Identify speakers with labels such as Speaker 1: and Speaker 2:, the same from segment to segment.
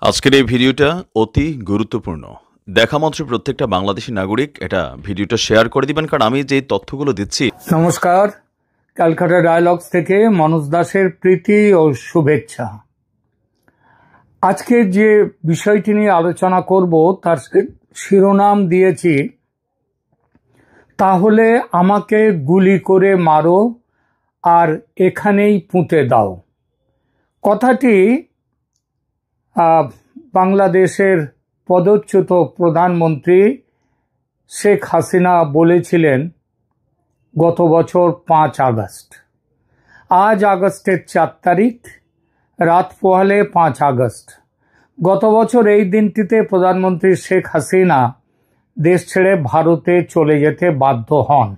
Speaker 1: আজকের এই ভিডিওটা অতি গুরুত্বপূর্ণ। দেখা মাত্র প্রত্যেকটা বাংলাদেশী নাগরিক এটা ভিডিওটা শেয়ার করে দিবেন, কারণ আমি যে তথ্যগুলো দিচ্ছি।
Speaker 2: নমস্কার, ক্যালকাটা ডায়ালগস থেকে মনোজ দাসের প্রীতি ও শুভেচ্ছা। আজকে যে বিষয়টি নিয়ে আলোচনা করব তার শিরোনাম দিয়েছি, তাহলে আমাকে গুলি করে মারো আর এখানেই পুঁতে দাও। কথাটি বাংলাদেশের পদচ্যুত প্রধানমন্ত্রী শেখ হাসিনা বলেছিলেন গত বছর 5 আগস্ট। আজ আগস্টের 4 তারিখ, রাত পোহালে 5 আগস্ট। গত বছর এই দিনটিতে প্রধানমন্ত্রী শেখ হাসিনা দেশ ছেড়ে ভারতে চলে যেতে বাধ্য হন।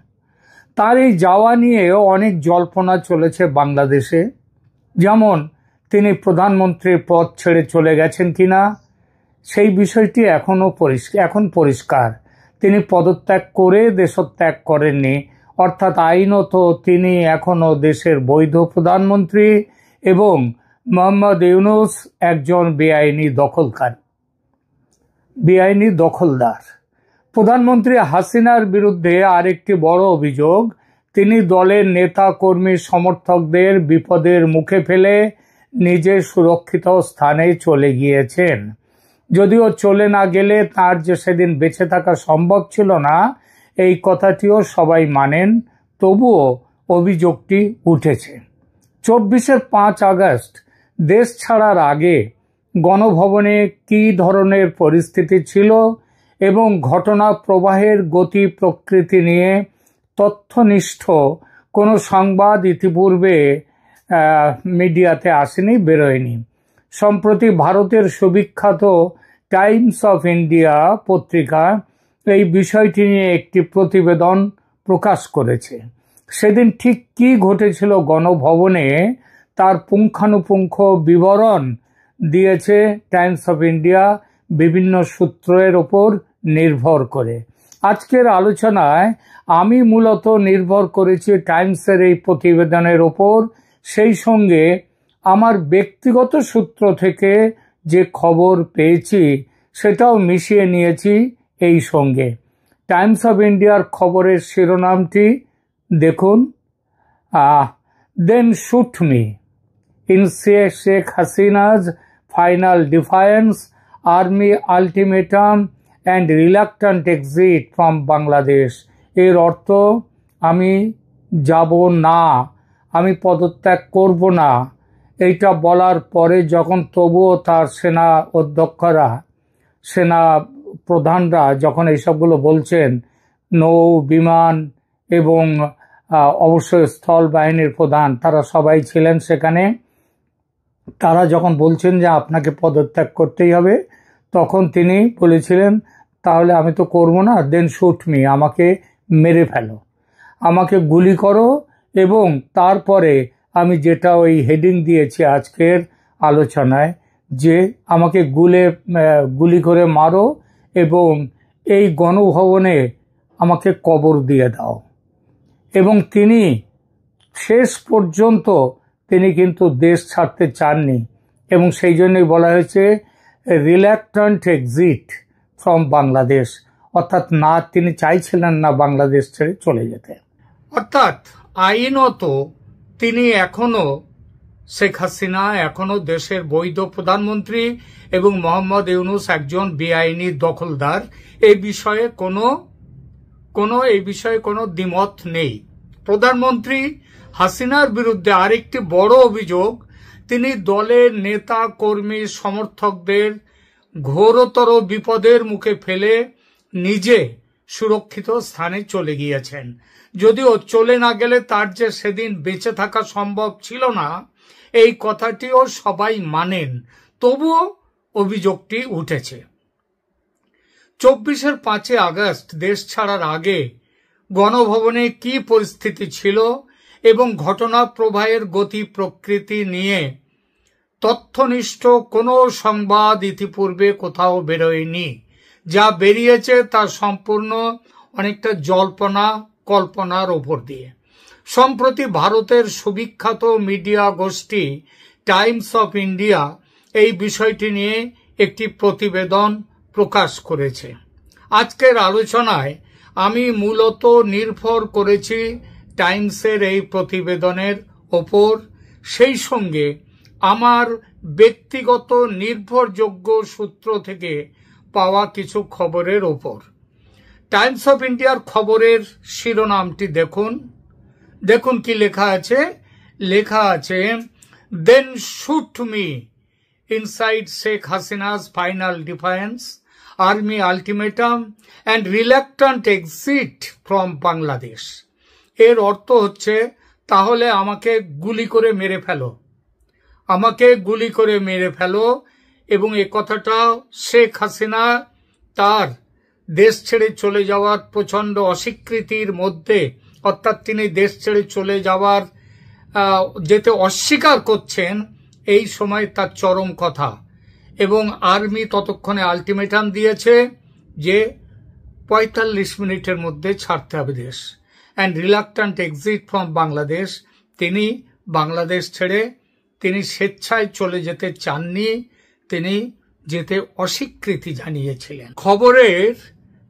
Speaker 2: তার এই যাওয়া নিয়ে অনেক জল্পনা চলেছে বাংলাদেশে, যেমন তিনি প্রধানমন্ত্রীর পদ ছেড়ে চলে গেছেন কিনা সেই বিষয়টি এখন পরিষ্কার। তিনি পদত্যাগ করে দেশত্যাগ করেননি, অর্থাৎ আইনত তিনি এখনো দেশের বৈধ প্রধানমন্ত্রী এবং মোহাম্মদ ইউনূস একজন বেআইনি দখলদার। প্রধানমন্ত্রী হাসিনার বিরুদ্ধে আরেকটি বড় অভিযোগ, তিনি দলের নেতা কর্মী সমর্থকদের বিপদের মুখে ফেলে নিজের সুরক্ষিত স্থানে চলে গিয়েছেন। যদিও চলে না গেলে তার যে সেদিন বেঁচে থাকা সম্ভব ছিল না, এই কথাটিও সবাই মানেন, তবুও অভিযোগটি উঠেছে। 5 আগস্ট দেশ ছাড়ার আগে গণভবনে কী ধরনের পরিস্থিতি ছিল এবং ঘটনা প্রবাহের গতি প্রকৃতি নিয়ে তথ্যনিষ্ঠ কোনো সংবাদ ইতিপূর্বে মিডিয়াতে আসেনি, বেরোয়নি। সম্প্রতি ভারতের সুবিখ্যাত টাইমস অফ ইন্ডিয়া পত্রিকা এই বিষয়টি নিয়ে একটি প্রতিবেদন প্রকাশ করেছে। সেদিন ঠিক কী ঘটেছিল গণভবনে তার পুঙ্খানুপুঙ্খ বিবরণ দিয়েছে টাইমস অফ ইন্ডিয়া বিভিন্ন সূত্রের ওপর নির্ভর করে। আজকের আলোচনায় আমি মূলত নির্ভর করেছি টাইমসের এই প্রতিবেদনের ওপর, সেই সঙ্গে আমার ব্যক্তিগত সূত্র থেকে যে খবর পেয়েছি সেটাও মিশিয়ে নিয়েছি এই সঙ্গে। টাইমস অফ ইন্ডিয়ার খবরের শিরোনামটি দেখুন, then shoot me in Sheikh Hasina's final defiance, army ultimatum and reluctant exit from Bangladesh. এর অর্থ, আমি যাব না, আমি পদত্যাগ করব না। এইটা বলার পরে যখন তবুও তার সেনা অধ্যক্ষরা, সেনা প্রধানরা যখন এইসবগুলো বলছেন, নৌ বিমান এবং অবশ্যই স্থল বাহিনীর প্রধান, তারা সবাই ছিলেন সেখানে, তারা যখন বলছেন যে আপনাকে পদত্যাগ করতেই হবে, তখন তিনি বলেছিলেন তাহলে আমি তো করব না, দেন শুট মি, আমাকে মেরে ফেলো, আমাকে গুলি করো, এবং তারপরে আমি যেটা ওই হেডিং দিয়েছি আজকের আলোচনায়, যে আমাকে গুলি করে মারো এবং এই গণভবনে আমাকে কবর দিয়ে দাও। এবং তিনি শেষ পর্যন্ত তিনি কিন্তু দেশ ছাড়তে চাননি, এবং সেই জন্যই বলা হয়েছে রিল্যাক্ট্যান্ট এক্সিট ফ্রম বাংলাদেশ, অর্থাৎ না, তিনি চাইছিলেন না বাংলাদেশ ছেড়ে চলে যেতে। অর্থাৎ আইনত তিনি এখনো, শেখ হাসিনা এখনো দেশের বৈধ প্রধানমন্ত্রী এবং মোহাম্মদ ইউনূস একজন বেআইনি দখলদার। এই বিষয়ে কোনো দ্বিমত নেই। প্রধানমন্ত্রী হাসিনার বিরুদ্ধে আরেকটি বড় অভিযোগ, তিনি দলের নেতা কর্মী সমর্থকদের ঘোরতর বিপদের মুখে ফেলে নিজে সুরক্ষিত স্থানে চলে গিয়েছেন। যদিও চলে না গেলে তার যে সেদিন বেঁচে থাকা সম্ভব ছিল না, এই কথাটিও সবাই মানেন, তবুও অভিযোগটি উঠেছে। 5 আগস্ট দেশ ছাড়ার আগে গণভবনে কি পরিস্থিতি ছিল এবং ঘটনা প্রবাহের গতি প্রকৃতি নিয়ে তথ্যনিষ্ঠ কোনো সংবাদ ইতিপূর্বে কোথাও বেরোয়নি। যা বেরিয়েছে তা সম্পূর্ণ অনেকটা জল্পনা কল্পনার ওপর দিয়ে। সম্প্রতি ভারতের সুবিখ্যাত মিডিয়া গোষ্ঠী টাইমস অফ ইন্ডিয়া এই বিষয়টি নিয়ে একটি প্রতিবেদন প্রকাশ করেছে। আজকের আলোচনায় আমি মূলত নির্ভর করেছি টাইমসের এই প্রতিবেদনের ওপর, সেই সঙ্গে আমার ব্যক্তিগত নির্ভরযোগ্য সূত্র থেকে পাওয়া কিছু খবরের ওপর। টাইমস অফ ইন্ডিয়ার খবরের শিরোনামটি দেখুন। দেখুন কি লেখা আছে। লেখা আছে, then shoot me inside Sheikh Hasina's final defiance, army ultimatum and reluctant exit from Bangladesh। এর অর্থ হচ্ছে, তাহলে আমাকে গুলি করে মেরে ফেলো, আমাকে গুলি করে মেরে ফেলো। এবং এ কথাটা শেখ হাসিনা তার দেশ ছেড়ে চলে যাওয়ার প্রচন্ড অস্বীকৃতির মধ্যে, অর্থাৎ তিনি দেশ ছেড়ে চলে যাওয়ার যেতে অস্বীকার করছেন, এই সময় তার চরম কথা। এবং আর্মি ততক্ষণে আলটিমেটাম দিয়েছে যে ৪৫ মিনিটের মধ্যে ছাড়তে হবে দেশ। And reluctant exit from Bangladesh, তিনি বাংলাদেশ ছেড়ে তিনি স্বেচ্ছায় চলে যেতে চাননি, তিনি যেতে অস্বীকৃতি জানিয়েছিলেন। খবরের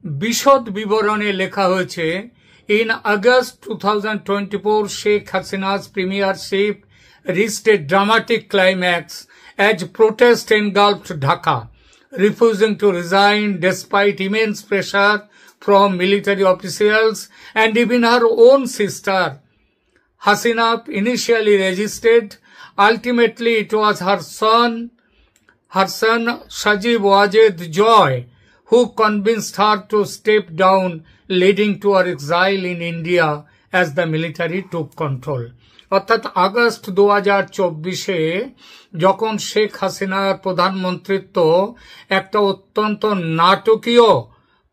Speaker 2: বিশদ বিবরণে লেখা হয়েছে, In August 2024, Sheikh Hasina's premiership reached a dramatic climax as protest engulfed Dhaka, refusing to resign despite immense pressure from military officials and even her own sister. Hasina initially resisted. Ultimately, it was her son Sajib Wajed Joy, who convinced her to step down, leading to her exile in India as the military took control. অর্থাৎ August 2024-এ যখন শেখ হাসিনার প্রধানমন্ত্রিত্ব একটা অত্যন্ত নাটকীয়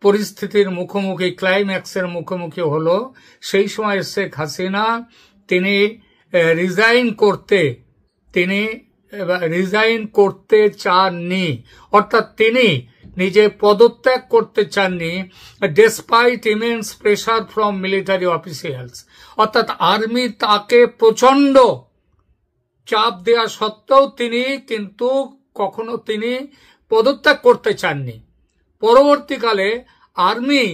Speaker 2: পরিস্থিতির মুখোমুখি, ক্লাইম্যাক্সের মুখোমুখি হলো, সেই সময় শেখ হাসিনা তিনি রিজাইন করতে চাননি, অর্থাৎ তিনি নিজে পদত্যাগ করতে চাননি, despite immense pressure from military officials, অর্থাৎ আর্মি তাকে প্রচন্ড চাপ দেওয়া সত্ত্বেও তিনি কিন্তু কখনো তিনি পদত্যাগ করতে চাননি। পরবর্তীকালে আর্মি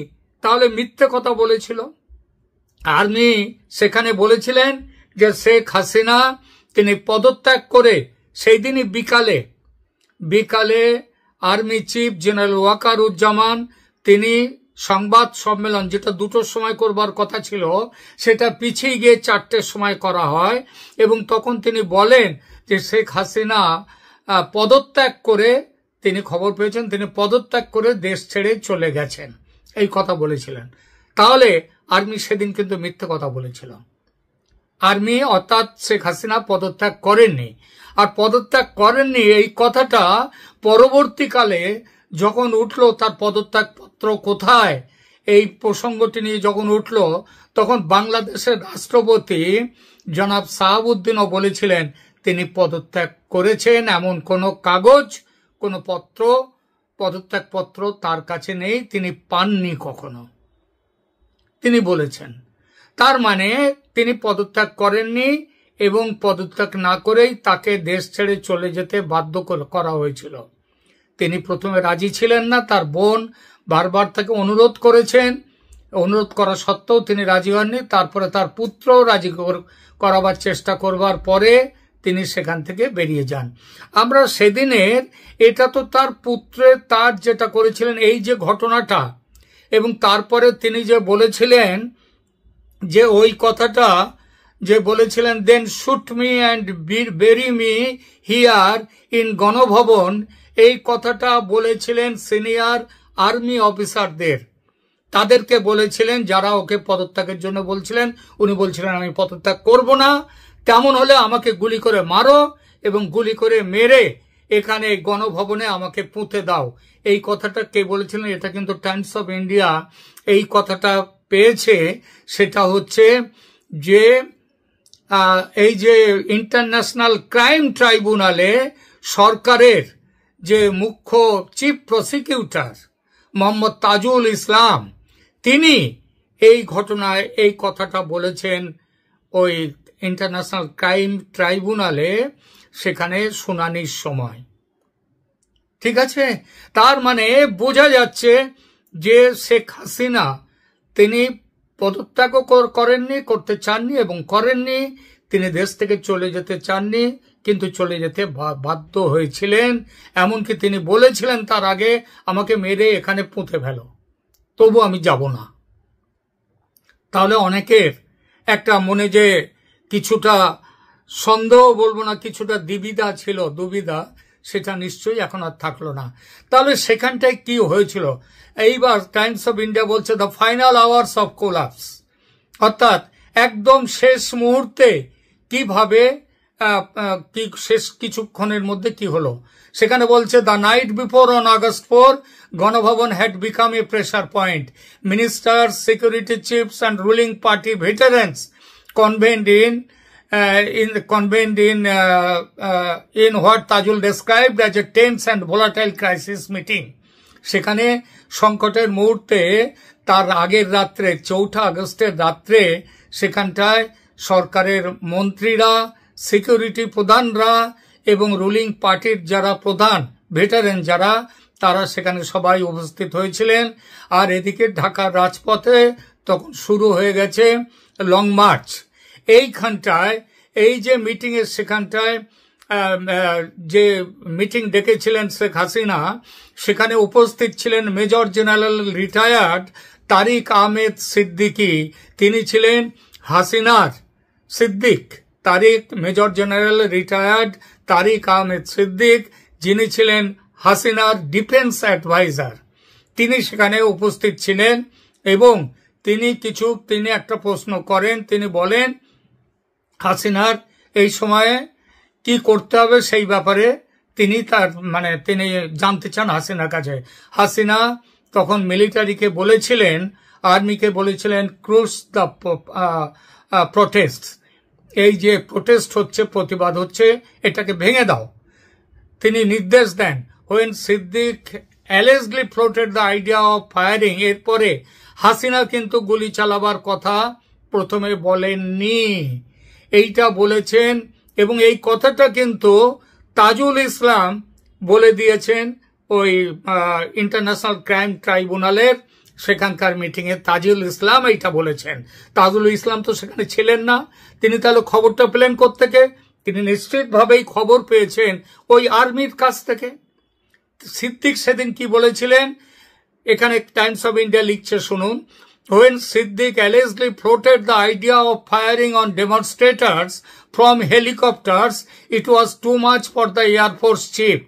Speaker 2: তাহলে মিথ্যে কথা বলেছিল। আর্মি সেখানে বলেছিলেন যে শেখ হাসিনা তিনি পদত্যাগ করে সেই দিনই বিকালে আর্মি চিফ জেনারেল ওয়াকারুজ্জামান তিনি সংবাদ সম্মেলন, যেটা 2টোর সময় করবার কথা ছিল, সেটা পিছিয়ে গিয়ে 4টের সময় করা হয়। এবং তখন তিনি বলেন যে শেখ হাসিনা পদত্যাগ করে, তিনি খবর পেয়েছেন তিনি পদত্যাগ করে দেশ ছেড়ে চলে গেছেন, এই কথা বলেছিলেন। তাহলে আর্মি সেদিন কিন্তু মিথ্যে কথা বলেছিল। আর্মি অর্থাৎ শেখ হাসিনা পদত্যাগ করেননি। আর পদত্যাগ করেননি এই কথাটা পরবর্তীকালে যখন উঠল, তার পদত্যাগ পত্র কোথায়, এই প্রসঙ্গটি নিয়ে যখন উঠল, তখন বাংলাদেশের রাষ্ট্রপতি জনাব সাহাবউদ্দিনও বলেছিলেন তিনি পদত্যাগ করেছেন, এমন কোনো কাগজ, কোনো পদত্যাগ পত্র তার কাছে নেই, তিনি পাননি কখনো, তিনি বলেছেন। তার মানে তিনি পদত্যাগ করেননি এবং পদত্যাগ না করেই তাকে দেশ ছেড়ে চলে যেতে বাধ্য করা হয়েছিল। তিনি প্রথমে রাজি ছিলেন না, তার বোন বারবার তাকে অনুরোধ করেছেন, অনুরোধ করা সত্ত্বেও তিনি রাজি হননি। তারপরে তার পুত্র রাজি করাবার চেষ্টা করবার পরে তিনি সেখান থেকে বেরিয়ে যান। আমরা সেদিনের, এটা তো তার পুত্রের তার যেটা করেছিলেন এই যে ঘটনাটা, এবং তারপরে তিনি যে বলেছিলেন যে ওই কথাটা যে বলেছিলেন, then shoot me and bury me here in Ganabhaban, এই কথাটা বলেছিলেন সিনিয়র আর্মি অফিসারদের, তাদেরকে বলেছিলেন যারা ওকে পদত্যাগের জন্য বলছিলেন। উনি বলছিলেন আমি পদত্যাগ করব না, তেমন হলে আমাকে গুলি করে মারো এবং গুলি করে মেরে এখানে গণভবনে আমাকে পুঁতে দাও। এই কথাটা কে বলেছিলেন? এটা কিন্তু টাইমস অফ ইন্ডিয়া এই কথাটা পেয়েছে। সেটা হচ্ছে যে এই যে ইন্টারন্যাশনাল ক্রাইম ট্রাইব্যুনালে সরকারের যে মুখ্য চিফ প্রসিকিউটর মোহাম্মদ তাজুল ইসলাম, তিনি এই ঘটনায় এই কথাটা বলেছেন ওই ইন্টারন্যাশনাল ক্রাইম ট্রাইব্যুনালে, সেখানে শুনানির সময় ঠিক আছে, তার মানে বোঝা যাচ্ছে যে শেখ হাসিনা তিনি পদত্যাগও করেননি, করতে চাননি এবং করেননি। তিনি দেশ থেকে চলে যেতে চাননি, কিন্তু চলে যেতে বাধ্য হয়েছিলেন। এমনকি তিনি বলেছিলেন তার আগে, আমাকে মেরে এখানে পুঁতে ফেলো, তবু আমি যাব না। তাহলে অনেকের একটা মনে যে কিছুটা সন্দেহ বলবো না, কিছুটা দ্বিবিধা ছিল, দুবিধা, সেটা নিশ্চয়ই এখন আর থাকলো না। তাহলে সেখানটায় কি হয়েছিল? এইবার টাইমস অফ ইন্ডিয়া বলছে the final hours of collapse, অর্থাৎ একদম শেষ মুহূর্তে কিভাবে শেষ কিছুক্ষণের মধ্যে কি হলো। সেখানে বলছে the night before on August 4, Ganabhaban had become a pressure point. Ministers, security chiefs and ruling party veterans convened in what Tajul described as a tense and volatile crisis meeting. সেখানে সংকটের মুহূর্তে তার আগের রাত্রে 4 আগস্টের রাত্রে সেখানটায় সরকারের মন্ত্রীরা, সিকিউরিটি প্রধানরা এবং রুলিং পার্টির যারা প্রধান ভেটারেন যারা, তারা সেখানে সবাই উপস্থিত হয়েছিলেন। আর এদিকে ঢাকার রাজপথে তখন শুরু হয়ে গেছে লং মার্চ। এইখানটায় এই যে মিটিং এর সেখানটায় যে মিটিং ডেকেছিলেন শেখ হাসিনা, সেখানে উপস্থিত ছিলেন major general retired Tariq Ahmed Siddiqui. তিনি ছিলেন হাসিনার Siddique, major general retired Tariq Ahmed Siddique, যিনি ছিলেন হাসিনার ডিফেন্স অ্যাডভাইজার। তিনি সেখানে উপস্থিত ছিলেন এবং তিনি একটা প্রশ্ন করেন। তিনি বলেন হাসিনার এই সময়ে কি করতে হবে সেই ব্যাপারে তিনি জানতে চান হাসিনার কাছে। হাসিনা তখন মিলিটারিকে বলেছিলেন, আর্মিকে বলেছিলেন, ক্রুশ দ্য প্রোটেস্ট, এই যে প্রোটেস্ট হচ্ছে, প্রতিবাদ হচ্ছে, এটাকে ভেঙে দাও। তিনি নির্দেশ দেন। When Siddique allegedly floated the idea of firing, এরপরে হাসিনা কিন্তু গুলি চালাবার কথা প্রথমে বলেননি, এইটা বলেছেন। এবং এই কথাটা কিন্তু তাজুল ইসলাম বলে দিয়েছেন ওই ইন্টারন্যাশনাল ক্রাইম ট্রাইব্যুনালের সেখানকার মিটিং এ তাজুল ইসলাম এইটা বলেছেন। তাজুল ইসলাম তো সেখানে ছিলেন না, তিনি তাহলে খবরটা পেলেন কোত্থেকে? তিনি নিশ্চিতভাবেই খবর পেয়েছেন ওই আর্মির কাছ থেকে। সিদ্দিক সেদিন কি বলেছিলেন, এখানে টাইমস অফ ইন্ডিয়া লিখছে, শুনুন। When Siddiq allegedly floated the idea of firing on demonstrators from helicopters, it was too much for the Air Force Chief.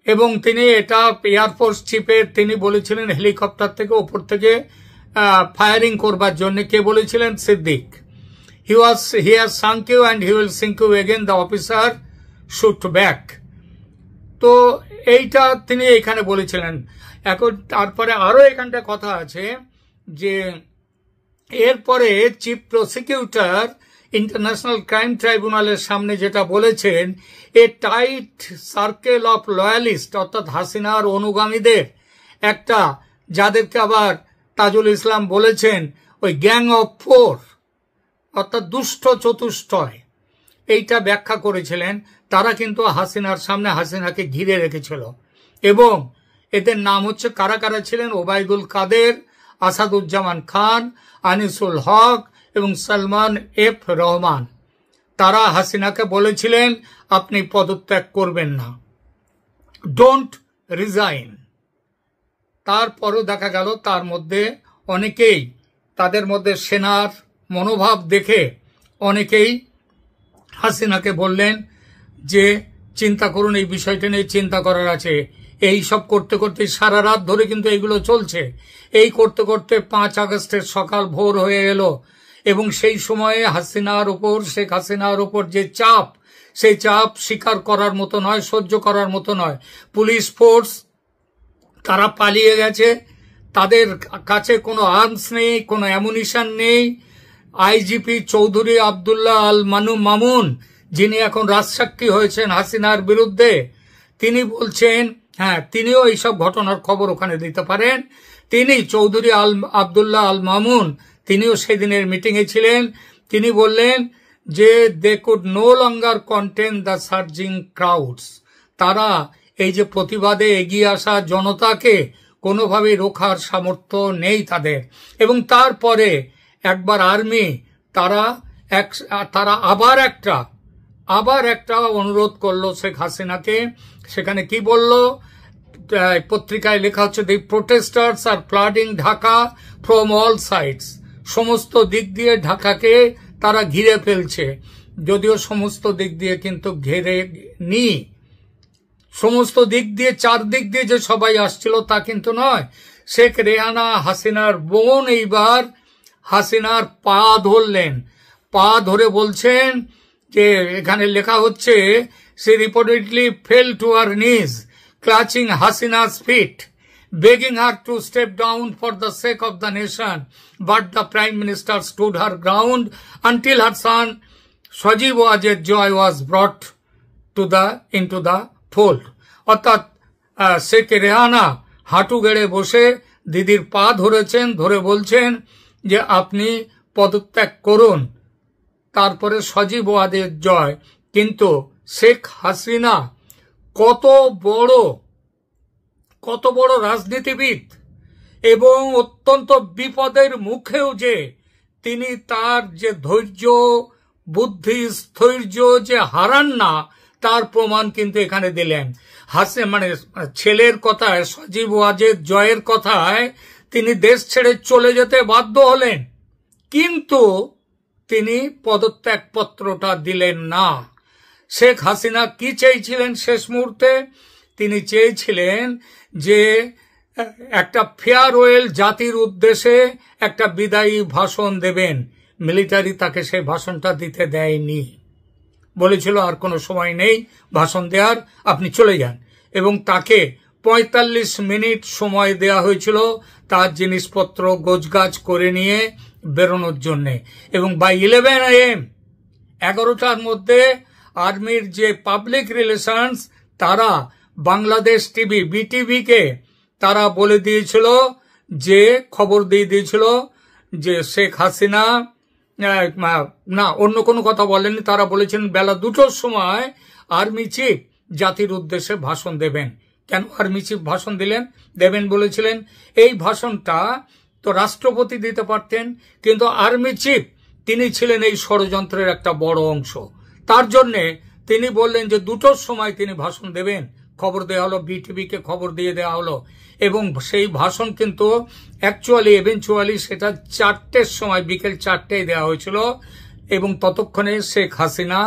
Speaker 2: এবং তিনি এটা এয়ারফোর্স চিফের তিনি বলেছিলেন হেলিকপ্টার থেকে ওপর থেকে ফায়ারিং করবার জন্য। কে বলেছিলেন? Siddique. He has sunk you and he will sink you again, the officer shoot back. তো এইটা তিনি এখানে বলেছিলেন। এখন তারপরে আরো এখানটা কথা আছে যে এরপরে চিফ প্রসিকিউটর ইন্টারন্যাশনাল ক্রাইম ট্রাইব্যুনালের সামনে যেটা বলেছেন, এ টাইট সার্কেল অফ লয়ালিস্ট, অর্থাৎ হাসিনার অনুগামীদের একটা, যাদেরকে আবার তাজুল ইসলাম বলেছেন ওই গ্যাং অফ 4, অর্থাৎ দুষ্ট চতুষ্টয়, এইটা ব্যাখ্যা করেছিলেন। তারা কিন্তু হাসিনার সামনে হাসিনাকে ঘিরে রেখেছিল এবং এদের নাম হচ্ছে, কারা কারা ছিলেন? ওবায়দুল কাদের, আসাদুজ্জামান খান, আনিসুল হক এবং সালমান এফ রহমান। তারা হাসিনাকে বলেছিলেন আপনি পদত্যাগ করবেন না, ডোন্ট রিজাইন। তারপরও দেখা গেল তার মধ্যে অনেকেই, তাদের মধ্যে সেনার মনোভাব দেখে অনেকেই হাসিনাকে বললেন যে চিন্তা করুন, এই বিষয়টা নিয়ে চিন্তা করার আছে। এই সব করতে করতে সারা রাত ধরে কিন্তু এইগুলো চলছে। এই করতে করতে 5 আগস্টের সকাল ভোর হয়ে এলো এবং সেই সময়ে হাসিনার উপর, শেখ হাসিনার উপর যে চাপ, সেই চাপ স্বীকার করার মতো নয়, সহ্য করার মতো নয়। পুলিশ ফোর্স তারা পালিয়ে গেছে, তাদের কাছে কোনো আর্মস নেই, কোনো অ্যামুনিশন নেই। আইজিপি চৌধুরী আবদুল্লাহ আল মামুন, যিনি এখন রাজসাক্ষী হয়েছেন হাসিনার বিরুদ্ধে, তিনি বলছেন, হ্যাঁ তিনিও এইসব ঘটনার খবর ওখানে দিতে পারেন। তিনি চৌধুরী আবদুল্লাহ আল মামুন, তিনিও সেদিনের মিটিংয়ে ছিলেন। তিনি বললেন যে they could no longer contain the surging crowds, তারা এই যে প্রতিবাদে এগিয়ে আসা জনতাকে কোনোভাবে রোখার সামর্থ্য নেই তাদের। এবং তারপরে একবার আর্মি তারা আবার একটা অনুরোধ করলো শেখ হাসিনাকে। সেখানে কি বলল, পত্রিকায় লেখা হচ্ছে, the protesters are flooding Dhaka from all sides. সমস্ত দিক দিয়ে ঢাকাকে তারা ঘিরে ফেলছে। যদিও সমস্ত দিক দিয়ে কিন্তু ঘেরে নি, সমস্ত দিক দিয়ে চারদিক দিয়ে যে সবাই আসছিল তা কিন্তু নয়। শেখ রেহানা হাসিনার বোন এইবার হাসিনার পা ধরলেন। পা ধরে বলছেন যে, এখানে লেখা হচ্ছে, সে রিপোর্টেডলি ফেল টু হার নিজ ক্লাচিং হাসিনা's feet, begging her to step down for the sake of the nation, but the Prime Minister stood her ground until her son Sajib Wajed Joy was brought into the fold. অর্থাৎ শেখ রেহানা হাঁটু গেড়ে বসে দিদির পা ধরেছেন, ধরে বলছেন যে আপনি পদত্যাগ করুন, তারপরে সজীব ওয়াজেদ জয়। কিন্তু শেখ হাসিনা কত বড় রাজনীতিবিদ, এবং অত্যন্ত বিপদের মুখেও যে তিনি তার যে ধৈর্য, বুদ্ধি, স্থৈর্য যে হারান না, তার প্রমাণ কিন্তু এখানে দিলেন। ছেলের কথায়, সজীব ওয়াজেদ জয়ের কথায় তিনি দেশ ছেড়ে চলে যেতে বাধ্য হলেন, কিন্তু তিনি পদত্যাগ পত্রটা দিলেন না। শেখ হাসিনা কি চেয়েছিলেন শেষ মুহূর্তে? তিনি চেয়েছিলেন যে একটা ফেয়ারওয়েল জাতির উদ্দেশ্যে একটা বিদায়ী ভাষণ দেবেন। মিলিটারি তাকে সেই ভাষণটা দিতে দেয়নি, বলেছিল আর কোনো সময় নেই ভাষণ দেওয়ার, আপনি চলে যান। এবং তাকে ৪৫ মিনিট সময় দেয়া হয়েছিল তার জিনিসপত্র গোছগাছ করে নিয়ে বেরোনোর জন্যে। এবং বাই 11 AM 11টার মধ্যে আর্মির যে পাবলিক রিলেশনস, তারা বাংলাদেশ টিভি বিটিভিকে তারা বলে দিয়েছিল, যে খবর দিয়ে দিয়েছিল যে শেখ হাসিনা, না অন্য কোনো কথা বলেননি, তারা বলেছেন বেলা 2টোর সময় আর্মি চিফ জাতির উদ্দেশ্যে ভাষণ দেবেন। কেন আর্মি চিফ ভাষণ দেবেন বলেছিলেন? এই ভাষণটা তো রাষ্ট্রপতি দিতে পারতেন, কিন্তু আর্মি চিফ তিনি ছিলেন এই ষড়যন্ত্রের একটা বড় অংশ। তার জন্যে তিনি বললেন যে 2টোর সময় তিনি ভাষণ দেবেন। খবর দেওয়া হলো, বিটিভিকে খবর দিয়ে দেওয়া হলো, এবং সেই ভাষণ কিন্তু এভেনচুয়ালি সেটা 4টের সময়, বিকেল 4টায় দেওয়া হয়েছিল। এবং ততক্ষণে শেখ হাসিনা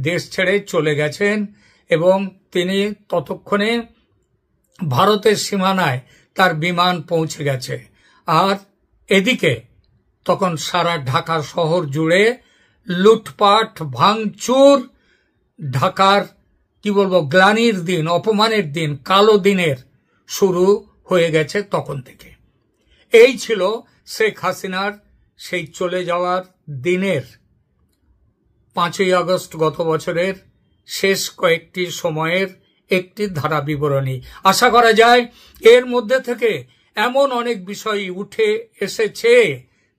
Speaker 2: দেশ ছেড়ে চলে গেছেন, এবং তিনি ততক্ষণে ভারতের সীমানায় তার বিমান পৌঁছে গেছে। আর এদিকে তখন সারা ঢাকা শহর জুড়ে লুটপাট, ভাঙচুর, ঢাকার কি বলবো, গ্লানির দিন, অপমানের দিন, কালো দিনের শুরু হয়ে গেছে তখন থেকে। এই ছিল শেখ হাসিনার সেই চলে যাওয়ার দিনের 5ই আগস্ট গত বছরের শেষ কয়েকটি সময়ের একটি ধারা বিবরণী। আশা করা যায় এর মধ্যে থেকে এমন অনেক বিষয় উঠে এসেছে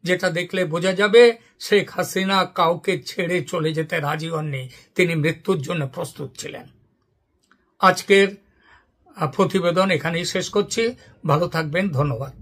Speaker 2: যেটা দেখলে বোঝা যাবে শেখ হাসিনা কাউকে ছেড়ে চলে যেতে রাজি হননি, তিনি মৃত্যুর জন্য প্রস্তুত ছিলেন। আজকের প্রতিবেদন এখানেই শেষ করছি। ভালো থাকবেন, ধন্যবাদ।